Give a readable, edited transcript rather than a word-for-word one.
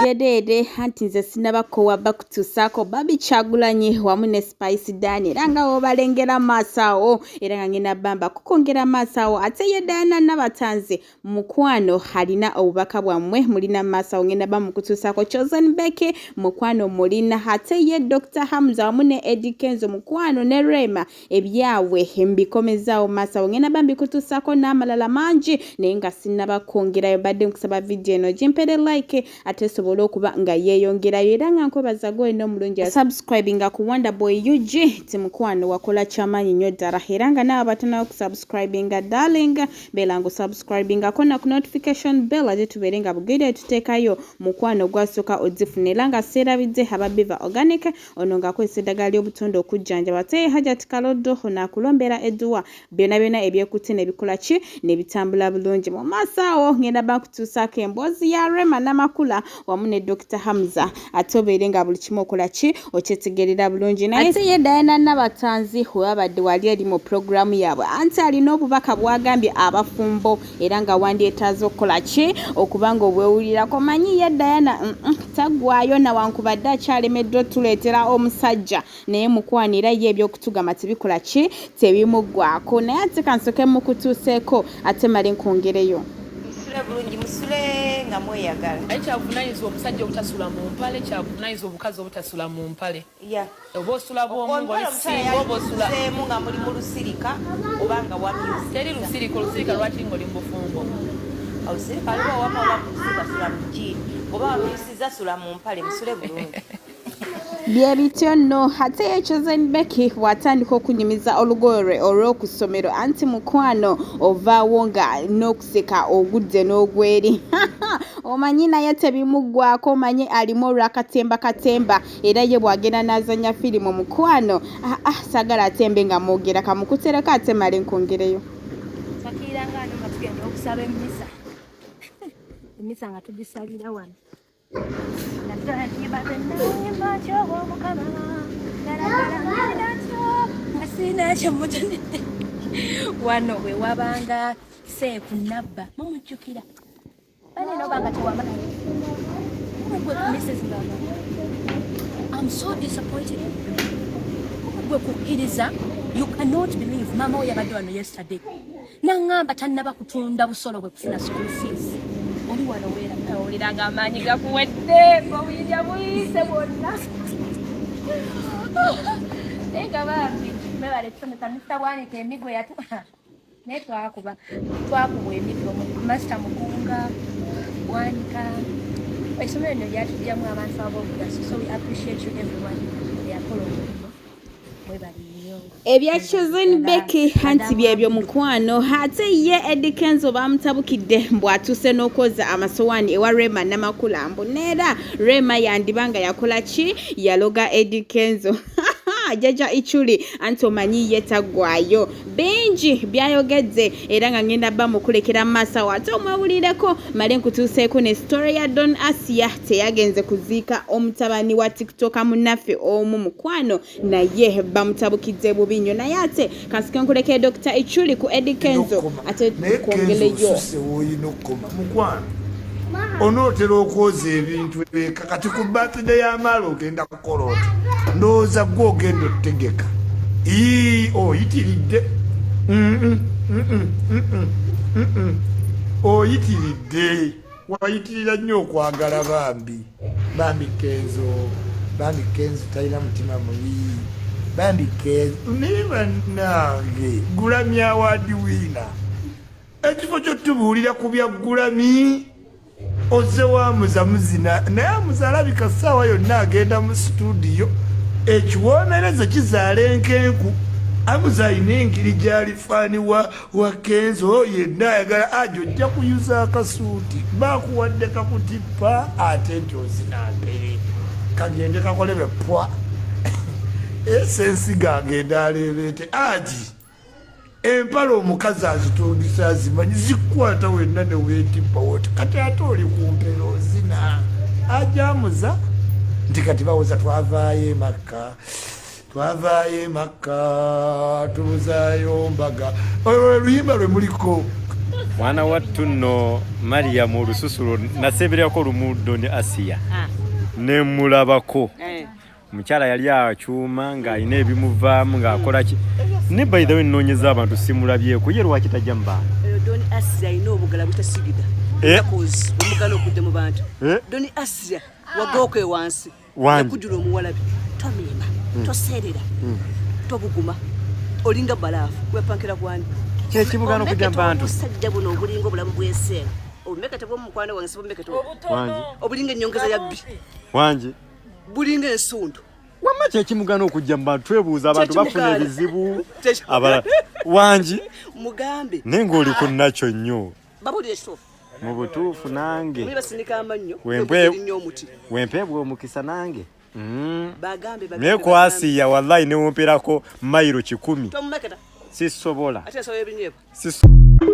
Yedede hantinze sinabako waba kutusako Barbie Kyagulanyi wamu ne Spice Dani ranga obalengera masawo era ngina bamba kukongera masawo ate yedana Nabatanzi mukwano halina obubaka bwamwe mulina masawo ngina bamukutusako chosen Becky mukwano mulina ate ye Dr. Hamza wamu ne Eddie Kenzo mukwano ne Rema ebyawe mbikomezaawo masawo ngina bambi kutusako n'amalala mangi nenga sinabakongera yobadde nkusaba video eno jimpere like ate sobola okuba nga yeeyongerayo era nga nkwebaza gwe n'omulungi subscribinga ku Wonder Boy UG timukwano wakola kyamaanyi nnyo ddala era nga naawe batanawo kusubscribinga darling beera ngu subscribinga kona ku notification bell ate tubeere nga bugere tuteekayo mukwano gwasooka ozifuna era nga seerabidde ababiva organic ono nga akozesa eddagala ly'obutonde okujjanjaba ate Hajati Kaloddo ono akulombera edduwa byonna ebyekutte ne bikola ki ne bitambula bulungi mu maaso awo ngenda bakutuusaako emboozi ya Rema Namakula wamu ne Dr. Hamza ate obeere nga buli kimu okola ki okyetegerera bulungi naye ate ye Diana Nabatanzi wabadde wali eri mu programu yaabwe anti alina obubaka bwagambye abafumbo era nga wandyetaaza okukola ki okuba nga obwewulirako manyi ye Diana taggwayo nawankubadde akyalemeddwa tuleetera omusajja naye mukwanira ye ebyokutugamba tebikola ki tebimuggwaako naye ate kansoke mukutuuseeko ate male nkwongereyo bulungi musule nga mweyagala ekyavunaanyizibwa omusajja obutasula mu mpale kyavunaanyizibwa obukazi obutasula mu mpale oba osula bwomu ng'olisinga oba osulamu nga muli mu lusirika oba nga wamyuzi teri lusirika olusirika lwaki ng'oli mu bufumbo olusirika liba wama oba lusirika sula mu jiini oba wamyusiza sula mu mpale musule bulungi byebityo nno ate ye chosen Becky bw'atandika okunyumiza olugoye olw'okusomero anti mukwano ovaawo nga n'okuseka ogudde n'ogweri omanyi naye tebimuggwako omanyi alimu olw'akatemba era ye bw'agenda n'azanya firimu mukwano saagala atembe nga mwogera kamukutereko ate male nkwongereyo sakiranga ano nga tugenda okusaba emisa nga tugisabira wano wano we wabanga seeku nabba mumujjukira banenobanga tewamala I'm so disappointed gwe kukkiriza you cannot believe mama oyo yabadde wano yesterday nangamba tannaba kutunda busolo bwe kufuna school fees oli wano weeranga amaanyi gakuwedde ng'obuyinja buyise bwonna naye nga bambi mebale tusomesa Mr. Bwanika emigo naye twakubwa emigo masita mugunga Bwanika essomero lino lyatujjamu abantu ab'obugaso so we appreciate you everyone eyakola omulimo mwebali ebya chosen Becky hanti byebyo mukwano ate ye Eddie Kenzo bamutabukidde mbwatuse n'okoza amasowaani ewa Rema Namakula neera Rema yandibanga yakola ki yaloga Eddie Kenzo jaja ichuli anti omanyi yetaggwayo bingi byayogedde era nga ngenda bamukulekera maaso ate omwewulireko male nkutuuseeko ne story ya Don Asia teyagenze kuziika omutabani wa TikTok munaffe omu mukwano naye bamutabukidde bubi nnyo naye ate kasike nkulekere Dr. Ichuli ku Eddie Kenzo ate kwongeleyo mukwano onootera okwoza ebintu kati ku birthday y'amaalo ogenda kukola oti ndowooza gwe ogenda otegeka oyitiridde oyitiridde wayitirira nnyo okwagala Barbie Kenzo talina mutima mubi Barbie Kenzo naye bannange Grammy Award winner ekifo kyotubuulira ku bya Grammy oze wamuza muzina naye amuza alabika ssaawa yonna agenda mu studio ekiwoomereze kizaala enkenku amuza alina engeri gy'ali faani wa Kenzo yenna ayagala ajo ojja kuyuza akasuuti bakuwadde kakutippa ate nti ozinampere kagende kakolebe pwa esensi gagenda aleebeete aji empala omukazi azitundisa azimanyi zikwata wenna ne weetippa woti kati ate oli kumpera ozina ajamuza nti kati bawoza twavaayo emaka tubuzaayo mbaga oluyimba lwe muliko Mwana wattu nno Maria mu lususulo naseberako lumuddo ne Asia. Ne mulabako. Mukyala yali akyuma ng'alina ebimuvaamu ng'akola ki. Ne by the way nnoonyeza abantu simulabyeko ye lwaki tajja mu bantu. Doni Asia alina obugala butasigida. Yakoze omugalo okudde mu bantu. Doni Asia wagooke wansi. Yakujula omuwalabi. Tomima. Toseerera. Tobuguma. Olinga balafu. Wepankira kwani. Kyekimugano okujja mu bantu. Osajja buno obulinga obulamu bw'enseera. Omekete bw'omukwano wange sibomekete. Wangi. Obulinga ennyongeza ya bbi. Wangi. Bulinga ensundu. Wamma kyekimugano okujja mu bantu twebuuza abantu bafuna ebizibu. Wangi. Mugambe. Nenga oli ku nakyo nnyo. Babuli ekitofu. Mu butuufu nange. Mwe basinika amannyo. Wempebwa omukisa nange. Bagambe Nekwasiya wallahi newomperako mayiro 10. Tomumeketa. Sisobola. Ate asobola ebinyeebwa. Sisobola.